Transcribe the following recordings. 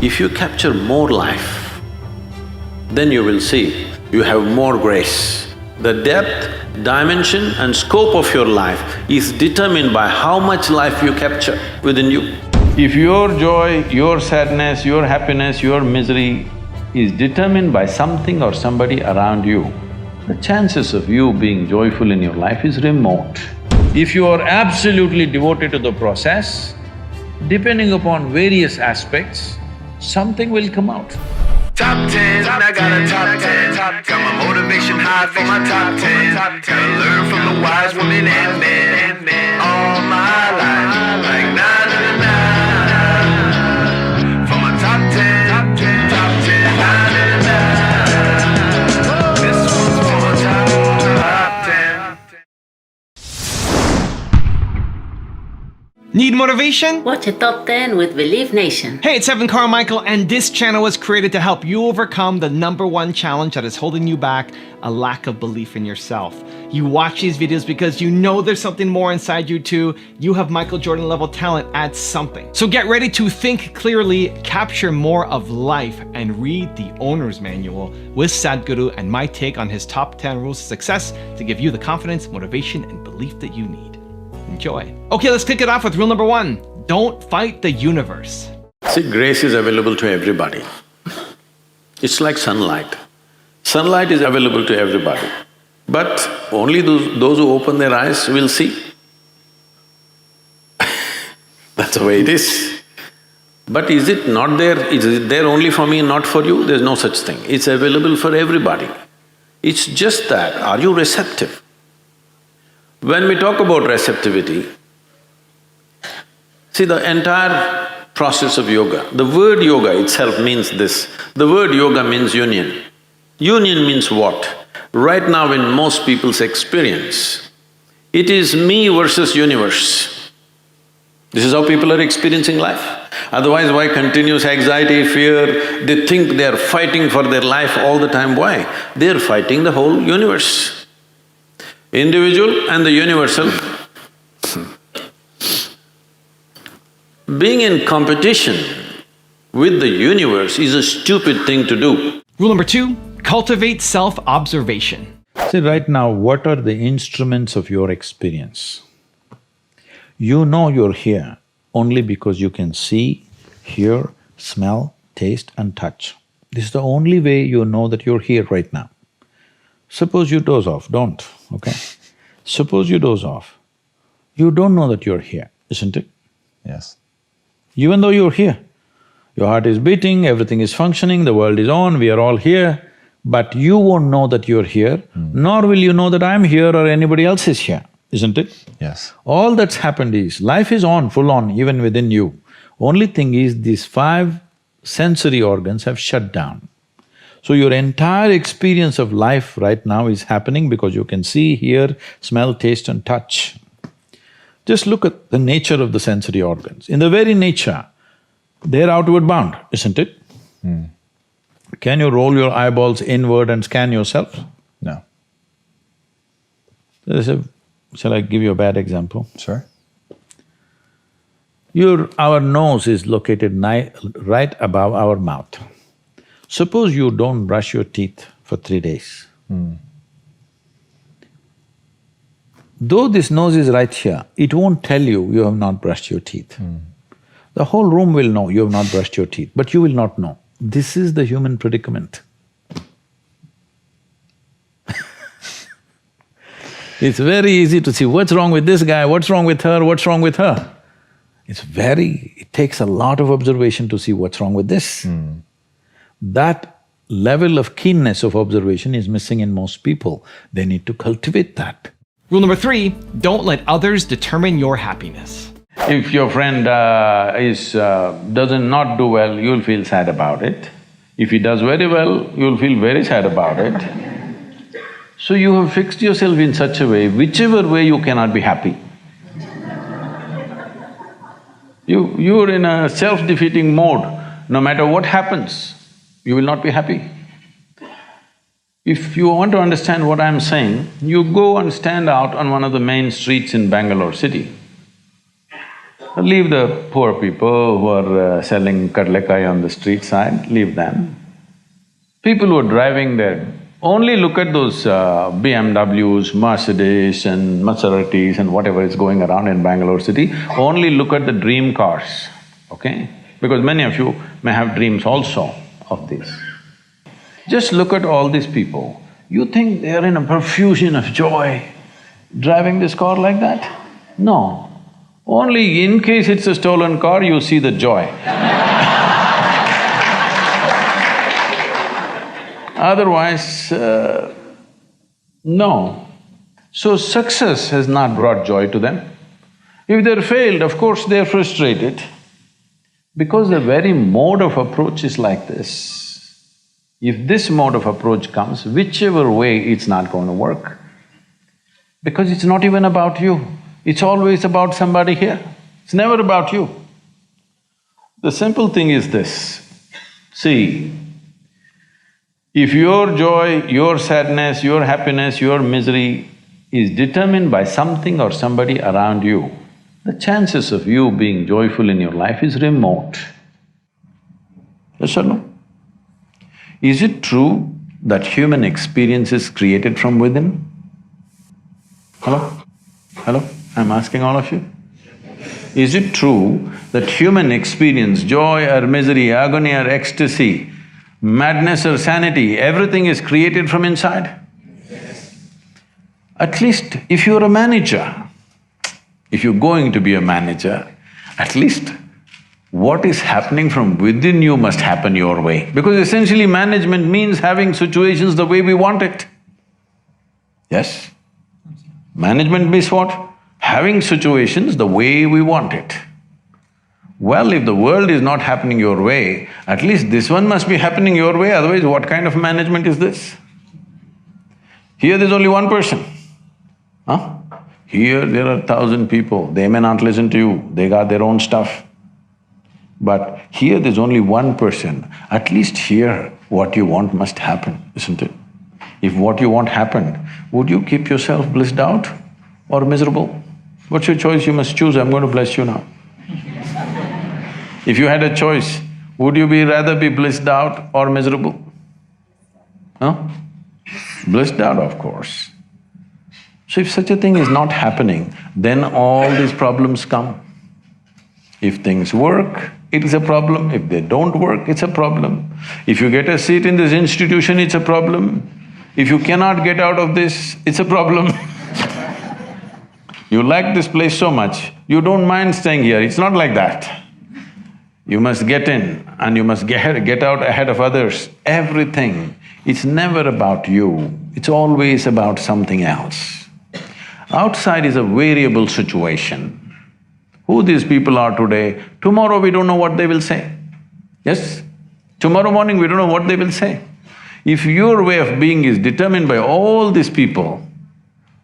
If you capture more life, then you will see you have more grace. The depth, dimension and scope of your life is determined by how much life you capture within you. If your joy, your sadness, your happiness, your misery is determined by something or somebody around you, the chances of you being joyful in your life is remote. If you are absolutely devoted to the process, depending upon various aspects, something will come out. Top 10, I got a top 10. Got my motivation high for my top 10. Gotta learn from the wise women and men. All my life, like na na na na. For my top 10, top 10, na na na na. This one's for my top 10. Need motivation? Watch a Top 10 with Believe Nation. Hey, it's Evan Carmichael, and this channel was created to help you overcome the #1 challenge that is holding you back, a lack of belief in yourself. You watch these videos because you know there's something more inside you too. You have Michael Jordan level talent at something. So get ready to think clearly, capture more of life, and read the owner's manual with Sadhguru and my take on his top 10 rules of success to give you the confidence, motivation, and belief that you need. Enjoy. Okay, let's kick it off with rule #1. Don't fight the universe. See, grace is available to everybody. It's like sunlight. Sunlight is available to everybody, but only those who open their eyes will see. That's the way it is. But is it not there? Is it there only for me, not for you? There's no such thing. It's available for everybody. It's just that, are you receptive? When we talk about receptivity, see the entire process of yoga, the word yoga itself means this. The word yoga means union. Union means what? Right now in most people's experience, it is me versus universe. This is how people are experiencing life. Otherwise, why continuous anxiety, fear? They think they are fighting for their life all the time. Why? They are fighting the whole universe. Individual and the universal. Being in competition with the universe is a stupid thing to do. Rule #2, cultivate self-observation. See, right now, what are the instruments of your experience? You know you're here only because you can see, hear, smell, taste and touch. This is the only way you know that you're here right now. Suppose you doze off, don't, okay? Suppose you doze off, you don't know that you're here, isn't it? Yes. Even though you're here, your heart is beating, everything is functioning, the world is on, we are all here, but you won't know that you're here, nor will you know that I'm here or anybody else is here, isn't it? Yes. All that's happened is, life is on, full on, even within you. Only thing is, these 5 sensory organs have shut down. So your entire experience of life right now is happening because you can see, hear, smell, taste and touch. Just look at the nature of the sensory organs. In the very nature, they're outward bound, isn't it? Can you roll your eyeballs inward and scan yourself? No. Shall I give you a bad example? Sure. Our nose is located right above our mouth. Suppose you don't brush your teeth for 3 days. Though this nose is right here, it won't tell you you have not brushed your teeth. The whole room will know you have not brushed your teeth, but you will not know. This is the human predicament. It's very easy to see what's wrong with this guy, what's wrong with her, what's wrong with her. It takes a lot of observation to see what's wrong with this. That level of keenness of observation is missing in most people. They need to cultivate that. Rule #3, don't let others determine your happiness. If your friend does not do well, you'll feel sad about it. If he does very well, you'll feel very sad about it. So you have fixed yourself in such a way, whichever way you cannot be happy. You're in a self-defeating mode. No matter what happens, you will not be happy. If you want to understand what I'm saying, you go and stand out on one of the main streets in Bangalore city. Leave the poor people who are selling kadlekai on the street side, leave them. People who are driving there, only look at those BMWs, Mercedes and Maseratis and whatever is going around in Bangalore city, only look at the dream cars, okay? Because many of you may have dreams also of this. Just look at all these people. You think they are in a profusion of joy driving this car like that? No. Only in case it's a stolen car, you see the joy. Otherwise, no. So success has not brought joy to them. If they're failed, of course they're frustrated. Because the very mode of approach is like this. If this mode of approach comes, whichever way, it's not going to work. Because it's not even about you, it's always about somebody here. It's never about you. The simple thing is this, see, if your joy, your sadness, your happiness, your misery is determined by something or somebody around you, the chances of you being joyful in your life is remote. Yes or no? Is it true that human experience is created from within? Hello? Hello? I'm asking all of you. Is it true that human experience, joy or misery, agony or ecstasy, madness or sanity, everything is created from inside? Yes. At least if you're a manager, if you're going to be a manager, at least what is happening from within you must happen your way. Because essentially management means having situations the way we want it. Yes? Management means what? Having situations the way we want it. Well, if the world is not happening your way, at least this one must be happening your way, otherwise what kind of management is this? Here there's only one person, huh? Here there are 1,000 people, they may not listen to you, they got their own stuff. But here there's only one person, at least here what you want must happen, isn't it? If what you want happened, would you keep yourself blissed out or miserable? What's your choice? You must choose, I'm going to bless you now. If you had a choice, would you rather be blissed out or miserable? Huh? Blissed out, of course. So if such a thing is not happening, then all these problems come. If things work, it is a problem. If they don't work, it's a problem. If you get a seat in this institution, it's a problem. If you cannot get out of this, it's a problem. You like this place so much, you don't mind staying here, it's not like that. You must get in and you must get out ahead of others. Everything, it's never about you, it's always about something else. Outside is a variable situation. Who these people are today, tomorrow we don't know what they will say. Yes? Tomorrow morning we don't know what they will say. If your way of being is determined by all these people,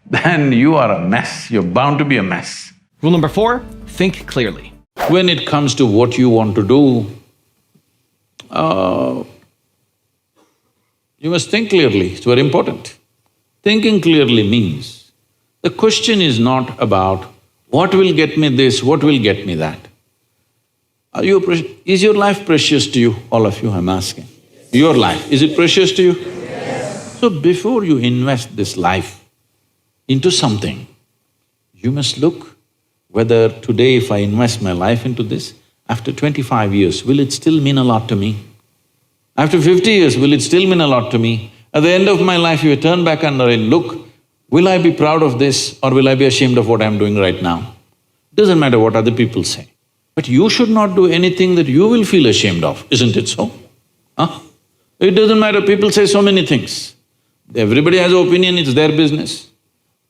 then you are a mess, you're bound to be a mess. Rule number 4, think clearly. When it comes to what you want to do, you must think clearly, it's very important. Thinking clearly means, the question is not about what will get me this, what will get me that. Is your life precious to you, all of you, I'm asking? Your life, is it precious to you? Yes. So before you invest this life into something, you must look whether today if I invest my life into this, after 25 years, will it still mean a lot to me? After 50 years, will it still mean a lot to me? At the end of my life, if I turn back and I look, will I be proud of this or will I be ashamed of what I'm doing right now? Doesn't matter what other people say. But you should not do anything that you will feel ashamed of, isn't it so? Huh? It doesn't matter, people say so many things. Everybody has an opinion, it's their business.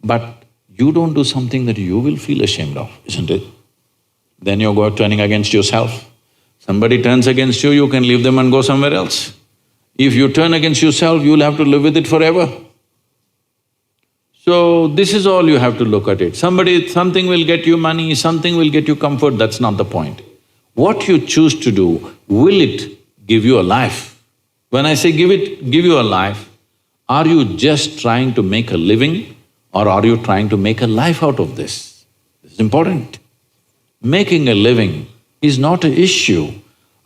But you don't do something that you will feel ashamed of, isn't it? Then you're turning against yourself. Somebody turns against you, you can leave them and go somewhere else. If you turn against yourself, you'll have to live with it forever. So this is all you have to look at it. Something will get you money, something will get you comfort, that's not the point. What you choose to do, will it give you a life? When I say give you a life, are you just trying to make a living or are you trying to make a life out of this? This is important. making a living is not an issue.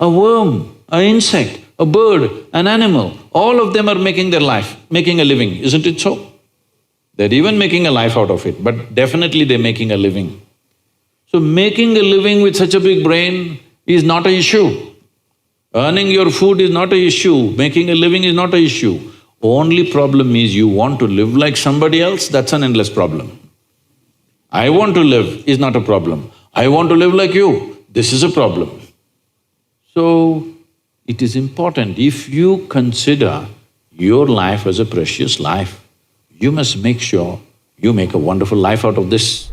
A worm, an insect, a bird, an animal, all of them are making their life, making a living, isn't it so? They're even making a life out of it, but definitely they're making a living. So making a living with such a big brain is not an issue. Earning your food is not an issue, making a living is not an issue. Only problem is you want to live like somebody else, that's an endless problem. I want to live is not a problem. I want to live like you, this is a problem. So, it is important, if you consider your life as a precious life, you must make sure you make a wonderful life out of this.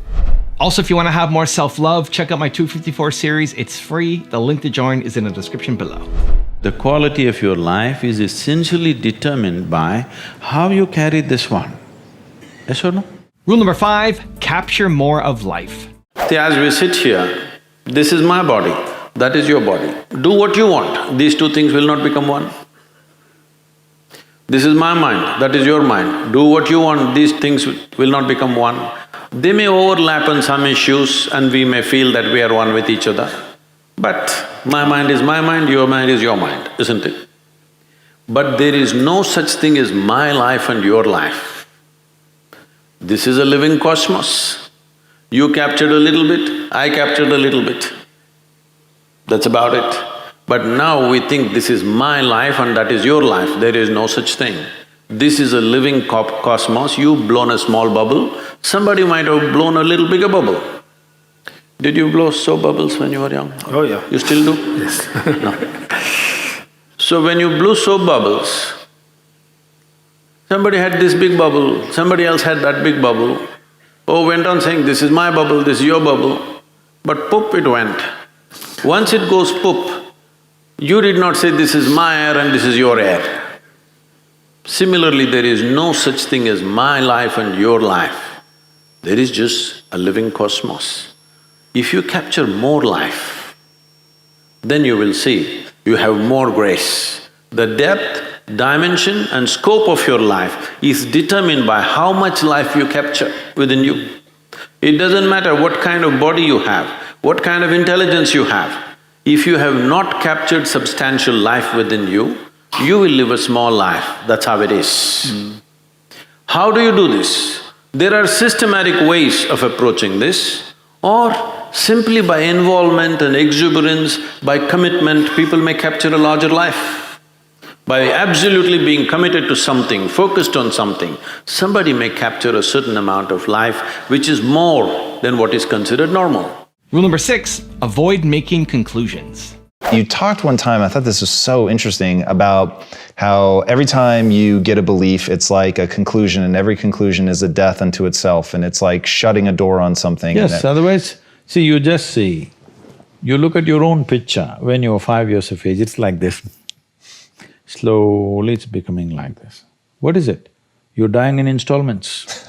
Also, if you want to have more self-love, check out my 254 series. It's free. The link to join is in the description below. The quality of your life is essentially determined by how you carry this one. Yes or no? Rule number 5, capture more of life. See, as we sit here, this is my body, that is your body. Do what you want, these two things will not become one. This is my mind, that is your mind. Do what you want, these things will not become one. They may overlap on some issues and we may feel that we are one with each other. But my mind is my mind, your mind is your mind, isn't it? But there is no such thing as my life and your life. This is a living cosmos. You captured a little bit, I captured a little bit. That's about it. But now we think this is my life and that is your life, there is no such thing. This is a living cosmos, you've blown a small bubble, somebody might have blown a little bigger bubble. Did you blow soap bubbles when you were young? Oh yeah. You still do? Yes. No. So when you blew soap bubbles, somebody had this big bubble, somebody else had that big bubble. Oh, went on saying, this is my bubble, this is your bubble, but poop it went. Once it goes poop, you did not say, this is my air and this is your air. Similarly, there is no such thing as my life and your life. There is just a living cosmos. If you capture more life, then you will see you have more grace. The depth, dimension and scope of your life is determined by how much life you capture within you. It doesn't matter what kind of body you have, what kind of intelligence you have. If you have not captured substantial life within you, you will live a small life, that's how it is. How do you do this? There are systematic ways of approaching this, or simply by involvement and exuberance, by commitment, people may capture a larger life. By absolutely being committed to something, focused on something, somebody may capture a certain amount of life which is more than what is considered normal. Rule number 6, avoid making conclusions. You talked one time, I thought this was so interesting, about how every time you get a belief, it's like a conclusion, and every conclusion is a death unto itself, and it's like shutting a door on something. Yes, otherwise, see, you just see, you look at your own picture when you're 5 years of age, it's like this. Slowly it's becoming like this. What is it? You're dying in installments.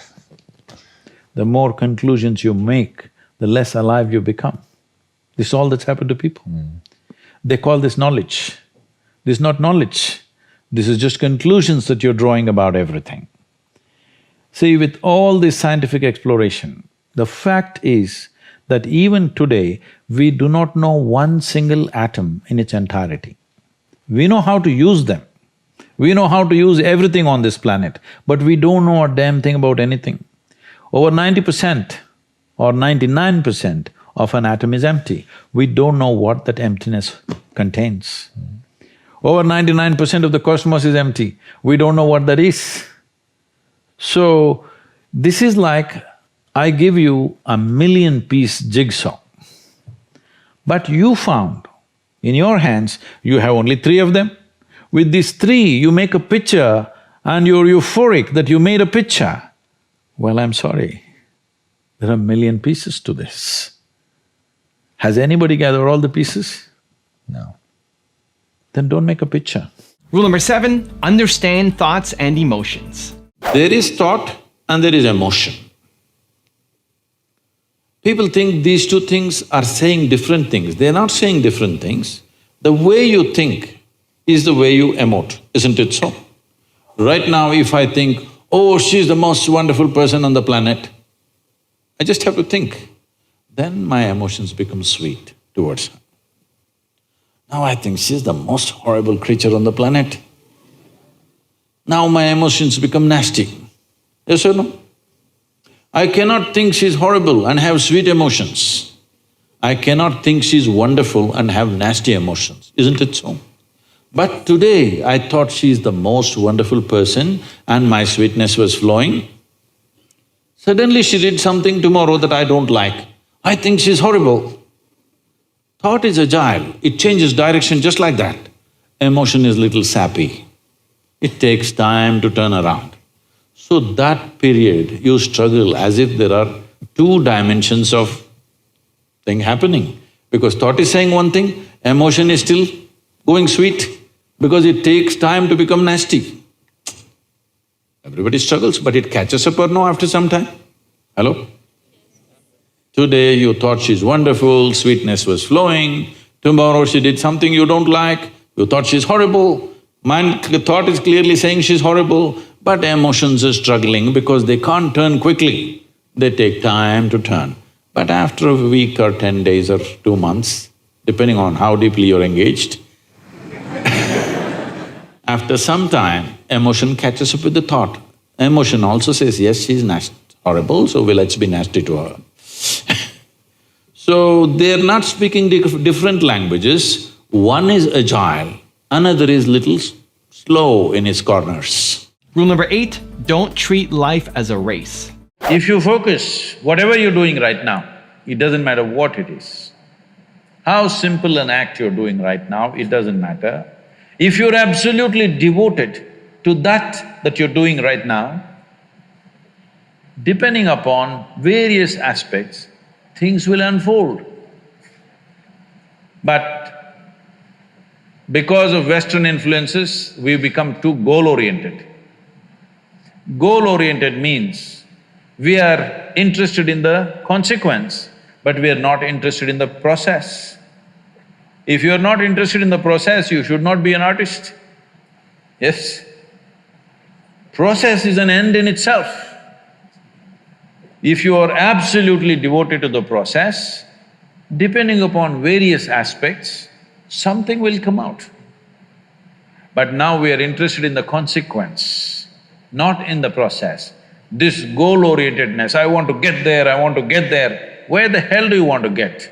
The more conclusions you make, the less alive you become. This is all that's happened to people. They call this knowledge. This is not knowledge. This is just conclusions that you're drawing about everything. See, with all this scientific exploration, the fact is that even today, we do not know one single atom in its entirety. We know how to use them. We know how to use everything on this planet, but we don't know a damn thing about anything. Over 90% or 99% of an atom is empty. We don't know what that emptiness contains. Over 99% of the cosmos is empty. We don't know what that is. So, this is like I give you a 1,000,000-piece jigsaw, but you found in your hands, you have only 3 of them. With these 3, you make a picture and you're euphoric that you made a picture. Well, I'm sorry, there are 1,000,000 pieces to this. Has anybody gathered all the pieces? No. Then don't make a picture. Rule number 7, understand thoughts and emotions. There is thought and there is emotion. People think these two things are saying different things. They're not saying different things. The way you think is the way you emote, isn't it so? Right now, if I think, oh, she's the most wonderful person on the planet, I just have to think. then my emotions become sweet towards her. Now I think she's the most horrible creature on the planet. Now my emotions become nasty. Yes or no? I cannot think she's horrible and have sweet emotions. I cannot think she's wonderful and have nasty emotions, isn't it so? But today I thought she's the most wonderful person and my sweetness was flowing. Suddenly she did something tomorrow that I don't like. I think she's horrible. Thought is agile, it changes direction just like that. Emotion is little sappy. It takes time to turn around. So that period you struggle as if there are two dimensions of thing happening. Because thought is saying one thing, emotion is still going sweet because it takes time to become nasty. Everybody struggles, but it catches up or no after some time? Hello? Today you thought she's wonderful, sweetness was flowing. Tomorrow she did something you don't like, you thought she's horrible. The thought is clearly saying she's horrible, but emotions are struggling because they can't turn quickly. They take time to turn. But after a week or 10 days or 2 months, depending on how deeply you're engaged, after some time, emotion catches up with the thought. Emotion also says, yes, she's horrible, so let's be nasty to her. So they're not speaking different languages. One is agile, another is little slow in its corners. Rule number 8, don't treat life as a race. If you focus, whatever you're doing right now, it doesn't matter what it is. How simple an act you're doing right now, it doesn't matter. If you're absolutely devoted to that you're doing right now, depending upon various aspects, things will unfold. But because of Western influences, we've become too goal-oriented. Goal-oriented means we are interested in the consequence, but we are not interested in the process. If you are not interested in the process, you should not be an artist. Yes? Process is an end in itself. If you are absolutely devoted to the process, depending upon various aspects, something will come out. But now we are interested in the consequence, not in the process. This goal-orientedness, I want to get there, I want to get there. Where the hell do you want to get?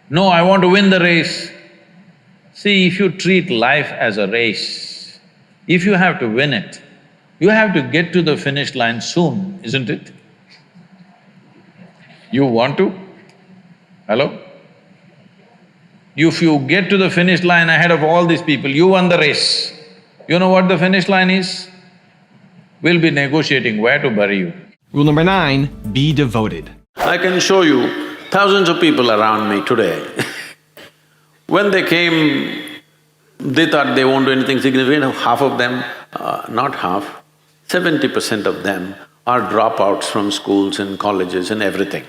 No, I want to win the race. See, if you treat life as a race, if you have to win it, you have to get to the finish line soon, isn't it? You want to? Hello? If you get to the finish line ahead of all these people, you won the race. You know what the finish line is? We'll be negotiating where to bury you. Rule number 9, be devoted. I can show you thousands of people around me today. When they came, they thought they won't do anything significant. Half of them, not half, 70% of them are dropouts from schools and colleges and everything.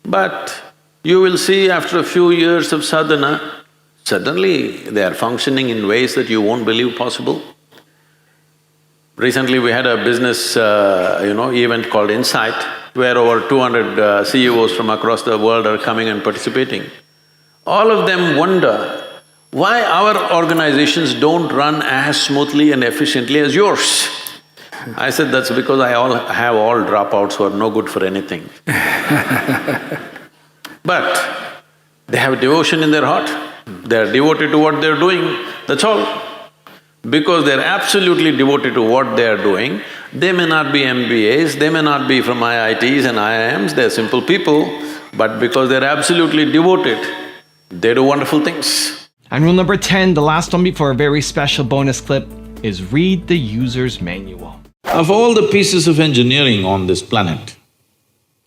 But you will see after a few years of sadhana, suddenly they are functioning in ways that you won't believe possible. Recently we had a business, event called Insight, where over 200 CEOs from across the world are coming and participating. All of them wonder why our organizations don't run as smoothly and efficiently as yours. I said, that's because I have all dropouts who are no good for anything. But they have devotion in their heart, they're devoted to what they're doing, that's all. Because they're absolutely devoted to what they're doing, they may not be MBAs, they may not be from IITs and IIMs, they're simple people, but because they're absolutely devoted, they do wonderful things. And rule number 10, the last one before a very special bonus clip, is read the user's manual. Of all the pieces of engineering on this planet,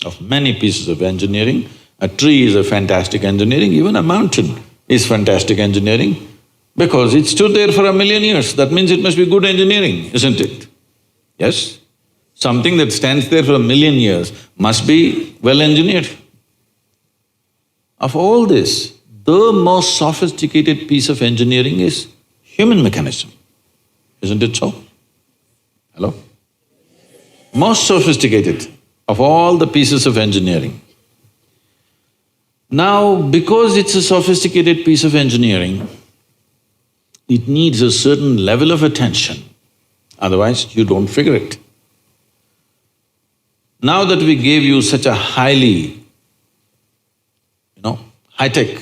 of many pieces of engineering, a tree is a fantastic engineering, even a mountain is fantastic engineering. Because it stood there for 1,000,000 years, that means it must be good engineering, isn't it? Yes? Something that stands there for 1,000,000 years must be well engineered. Of all this, the most sophisticated piece of engineering is human mechanism, isn't it so? Hello? Most sophisticated. of all the pieces of engineering. Now, because it's a sophisticated piece of engineering, it needs a certain level of attention, otherwise you don't figure it. Now that we gave you such a highly, high-tech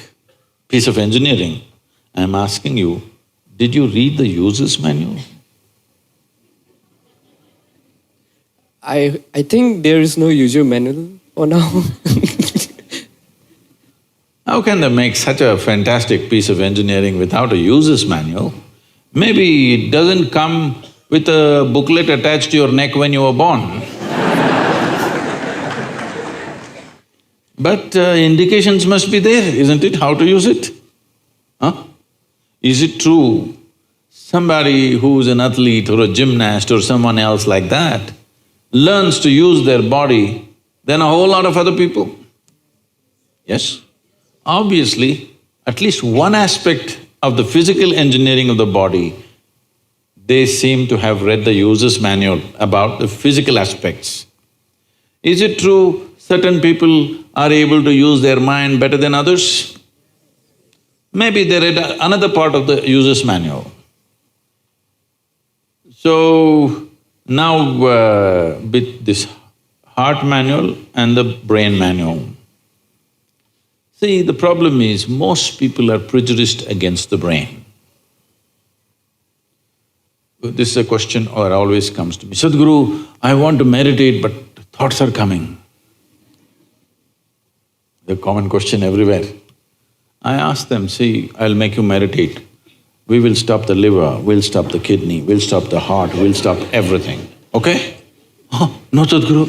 piece of engineering, I'm asking you, did you read the user's manual? I think there is no user manual for now. How can they make such a fantastic piece of engineering without a user's manual? Maybe it doesn't come with a booklet attached to your neck when you were born. But indications must be there, isn't it, how to use it? Huh? Is it true somebody who's an athlete or a gymnast or someone else like that learns to use their body than a whole lot of other people? Yes? Obviously, at least one aspect of the physical engineering of the body, they seem to have read the user's manual about the physical aspects. Is it true certain people are able to use their mind better than others? Maybe they read another part of the user's manual. So, now with this heart manual and the brain manual, see, the problem is most people are prejudiced against the brain. This is a question that always comes to me, Sadhguru, I want to meditate but thoughts are coming. The common question everywhere. I ask them, see, I'll make you meditate. We will stop the liver, we'll stop the kidney, we'll stop the heart, we'll stop everything, okay? Oh, no Sadhguru.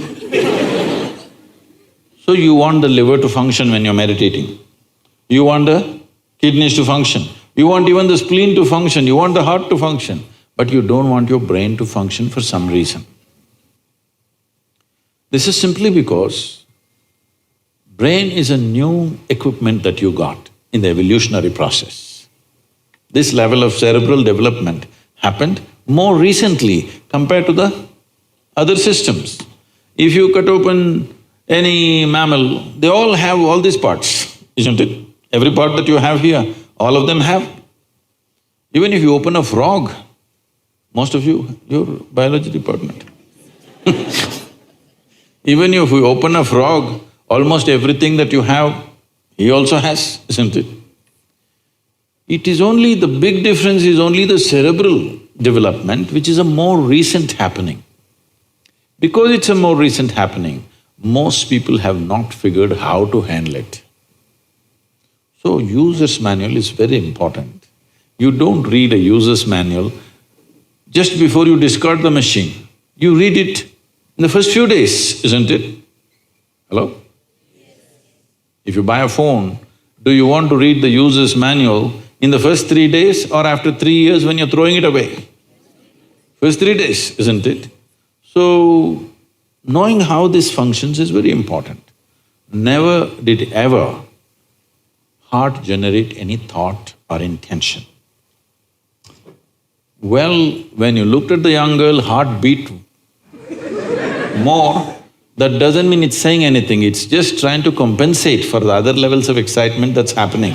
So you want the liver to function when you're meditating. You want the kidneys to function. You want even the spleen to function, you want the heart to function, but you don't want your brain to function for some reason. This is simply because brain is a new equipment that you got in the evolutionary process. This level of cerebral development happened more recently compared to the other systems. If you cut open any mammal, they all have all these parts, isn't it? Every part that you have here, all of them have. Even if you open a frog, most of you, your biology department. Even if you open a frog, almost everything that you have, he also has, isn't it? It is only… the big difference is only the cerebral development, which is a more recent happening. Because it's a more recent happening, most people have not figured how to handle it. So, user's manual is very important. You don't read a user's manual just before you discard the machine. You read it in the first few days, isn't it? Hello? If you buy a phone, do you want to read the user's manual in the first 3 days or after 3 years when you're throwing it away? First 3 days, isn't it? So, knowing how this functions is very important. Never did ever heart generate any thought or intention. Well, when you looked at the young girl, heart beat more, that doesn't mean it's saying anything, it's just trying to compensate for the other levels of excitement that's happening.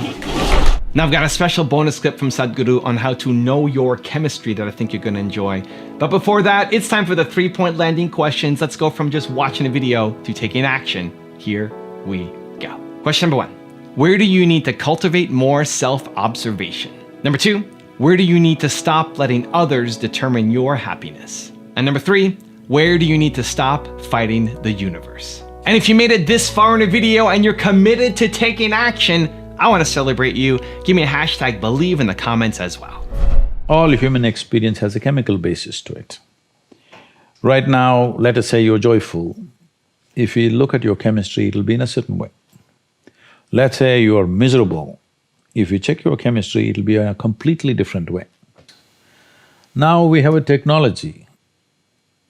Now I've got a special bonus clip from Sadhguru on how to know your chemistry that I think you're gonna enjoy. But before that, it's time for the 3-point landing questions. Let's go from just watching a video to taking action. Here we go. Question number 1. Where do you need to cultivate more self-observation? Number 2, where do you need to stop letting others determine your happiness? And number 3, where do you need to stop fighting the universe? And if you made it this far in a video and you're committed to taking action, I want to celebrate you. Give me a hashtag believe in the comments as well. All human experience has a chemical basis to it. Right now, let us say you're joyful. If you look at your chemistry, it'll be in a certain way. Let's say you're miserable. If you check your chemistry, it'll be a completely different way. Now we have a technology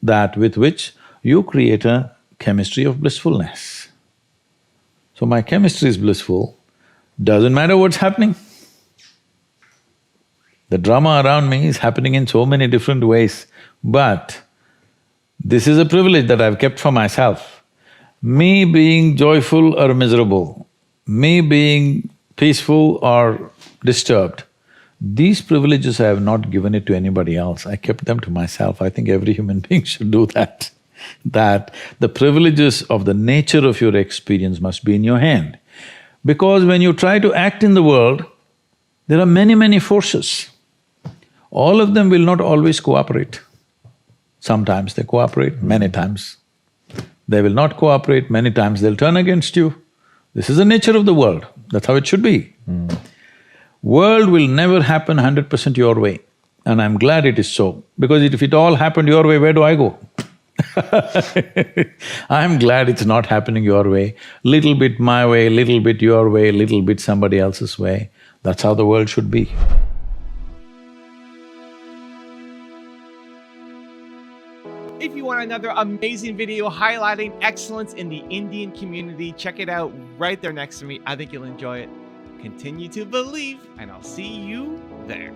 that with which you create a chemistry of blissfulness. So my chemistry is blissful, doesn't matter what's happening. The drama around me is happening in so many different ways, but this is a privilege that I've kept for myself. Me being joyful or miserable, me being peaceful or disturbed, these privileges I have not given it to anybody else, I kept them to myself. I think every human being should do that. That the privileges of the nature of your experience must be in your hand. Because when you try to act in the world, there are many forces. All of them will not always cooperate. Sometimes they cooperate, many times they will not cooperate, many times they'll turn against you. This is the nature of the world, that's how it should be. World will never happen 100% your way, and I'm glad it is so, because if it all happened your way, where do I go? I'm glad it's not happening your way. Little bit my way, little bit your way, little bit somebody else's way. That's how the world should be. If you want another amazing video highlighting excellence in the Indian community, check it out right there next to me. I think you'll enjoy it. Continue to believe, and I'll see you there.